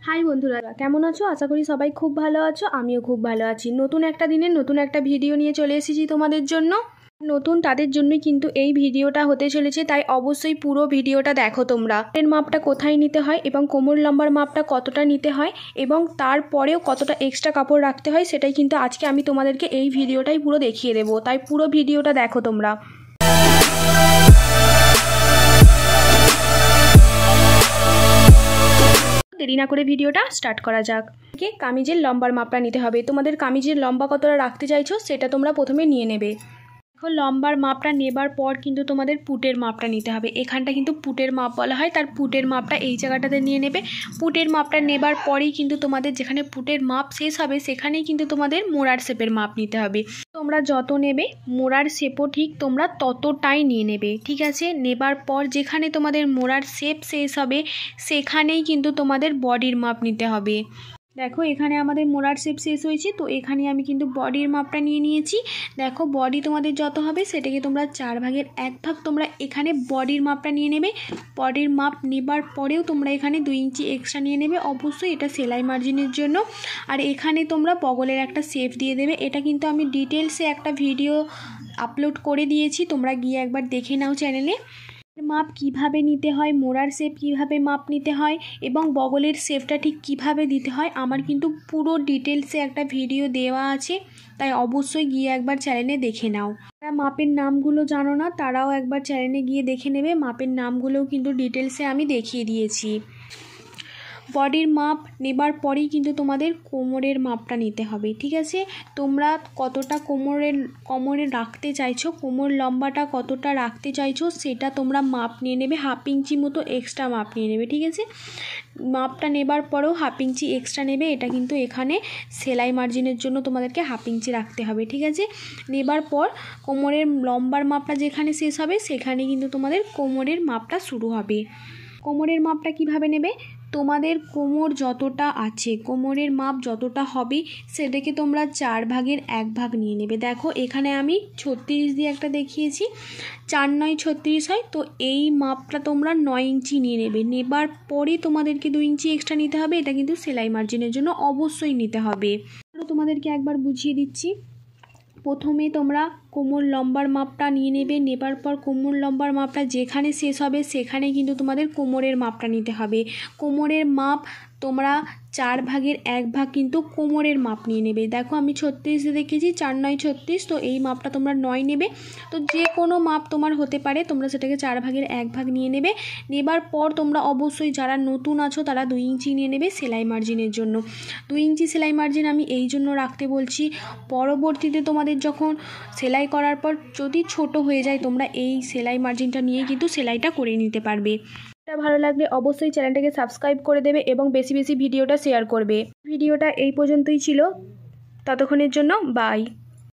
High বন্ধুরা, কেমন আছো? আশা করি সবাই খুব ভালো আছো। আমিও খুব ভালো আছি। নতুন একটা দিনে নতুন একটা ভিডিও নিয়ে চলে এসেছি তোমাদের জন্য। নতুন তাদের জন্যই কিন্তু এই ভিডিওটা হতে চলেছে, তাই অবশ্যই পুরো ভিডিওটা দেখো তোমরা। এর মাপটা কোথায় নিতে হয় এবং কোমর লম্বার মাপটা কতটা নিতে হয় এবং তারপরেও কতটা এক্সট্রা কাপড় রাখতে হয় সেটাই কিন্তু আজকে আমি তোমাদেরকে এই ভিডিওটাই পুরো দেখিয়ে দেবো। তাই পুরো ভিডিওটা দেখো তোমরা। দেরি না করে ভিডিওটা স্টার্ট করা যাক। কামিজের লম্বার মাপটা নিতে হবে। তোমাদের কামিজের লম্বা কতটা রাখতে চাইছো সেটা তোমরা প্রথমে নিয়ে নেবে। এখন লম্বার মাপটা নেবার পর কিন্তু তোমাদের পুটের মাপটা নিতে হবে। এখানটা কিন্তু পুটের মাপ বলা হয়, তার পুটের মাপটা এই জায়গাটাতে নিয়ে নেবে। পুটের মাপটা নেবার পরেই কিন্তু তোমাদের যেখানে পুটের মাপ শেষ হবে সেখানেই কিন্তু তোমাদের মোড়ার শেপের মাপ নিতে হবে। তোমরা যত নেবে মোড়ার শেপও ঠিক তোমরা ততটাই নিয়ে নেবে, ঠিক আছে? নেবার পর যেখানে তোমাদের মোড়ার শেপ শেষ হবে সেখানেই কিন্তু তোমাদের বডির মাপ নিতে হবে। দেখো এখানে আমাদের মোড়ার শেপ শেষ হয়েছে, তো এখানে আমি কিন্তু বডির মাপটা নিয়ে নিয়েছি। দেখো বডি তোমাদের যত হবে সেটাকে তোমরা 4 ভাগের 1 ভাগ তোমরা এখানে বডির মাপটা নিয়ে নেবে। বডির মাপ নেবার পরেও তোমরা এখানে 2 ইঞ্চি এক্সট্রা নিয়ে নেবে। অবশ্যই এটা সেলাই মার্জিনের জন্য। আর এখানে তোমরা বগলের একটা শেপ দিয়ে দেবে। এটা কিন্তু আমি ডিটেলসে একটা ভিডিও আপলোড করে দিয়েছি, তোমরা গিয়ে একবার দেখে নাও চ্যানেলে। মাপ কিভাবে নিতে হয়, মোড়ার শেপ কিভাবে মাপ নিতে হয় এবং বগলের শেপটা ঠিক কিভাবে দিতে হয় আমার কিন্তু পুরো ডিটেলসে একটা ভিডিও দেওয়া আছে, তাই অবশ্যই গিয়ে একবার চ্যানেলে দেখে নাও। যারা মাপের নামগুলো জানো না তারাও একবার চ্যানেলে গিয়ে দেখে নেবে। মাপের নামগুলোও কিন্তু ডিটেলসে আমি দেখিয়ে দিয়েছি। বডির মাপ নেবার পরেই কিন্তু তোমাদের কোমরের মাপটা নিতে হবে, ঠিক আছে? তোমরা কতটা কোমরে রাখতে চাইছো, কোমর লম্বাটা কতটা রাখতে চাইছো সেটা তোমরা মাপ নিয়ে নেবে। 1/2 ইঞ্চি মতো এক্সট্রা মাপ নিয়ে নেবে, ঠিক আছে? মাপটা নেবার পরেও 1/2 ইঞ্চি এক্সট্রা নেবে। এটা কিন্তু এখানে সেলাই মার্জিনের জন্য তোমাদেরকে 1/2 ইঞ্চি রাখতে হবে, ঠিক আছে? নেবার পর কোমরের লম্বার মাপটা যেখানে শেষ হবে সেখানে কিন্তু তোমাদের কোমরের মাপটা শুরু হবে। কোমরের মাপটা কিভাবে নেবে? তোমাদের কোমর যতটা আছে, কোমরের মাপ যতটা হবে সেটাকে তোমরা 4 ভাগের 1 ভাগ নিয়ে নেবে। দেখো এখানে আমি 36 দিয়ে একটা দেখিয়েছি, 4 9 36 হয়, তো এই মাপটা তোমরা 9 ইঞ্চি নিয়ে নেবে। নেবার পরে তোমাদেরকে 2 ইঞ্চি এক্সট্রা নিতে হবে। এটা কিন্তু সেলাই মার্জিনের জন্য অবশ্যই নিতে হবে। তোমাদেরকে একবার বুঝিয়ে দিচ্ছি। প্রথমে তোমরা কোমর লম্বার মাপটা নিয়ে নেবে। নেবার পর কোমর লম্বার মাপটা যেখানে শেষ হবে সেখানে কিন্তু তোমাদের কোমরের মাপটা নিতে হবে। কোমরের মাপ তোমরা 4 ভাগের 1 ভাগ কিন্তু কোমরের মাপ নিয়ে নেবে। দেখো আমি 36 দেখেছি, 4 9 36, তো এই মাপটা তোমরা 9 নেবে। তো যে কোনো মাপ তোমার হতে পারে, তোমরা সেটাকে 4 ভাগের 1 ভাগ নিয়ে নেবে। নেবার পর তোমরা অবশ্যই যারা নতুন আছো তারা 2 ইঞ্চি নিয়ে নেবে সেলাই মার্জিনের জন্য। 2 ইঞ্চি সেলাই মার্জিন আমি এই জন্য রাখতে বলছি, পরবর্তীতে তোমাদের যখন সেলাই করার পর যদি ছোট হয়ে যায় তোমরা এই সেলাই মার্জিনটা নিয়ে কিন্তু সেলাইটা করে নিতে পারবে। এটা ভালো লাগলে অবশ্যই চ্যানেলটাকে সাবস্ক্রাইব করে দেবে এবং বেশি বেশি ভিডিওটা শেয়ার করবে। ভিডিওটা এই পর্যন্তই ছিল, ততক্ষণের জন্য বাই।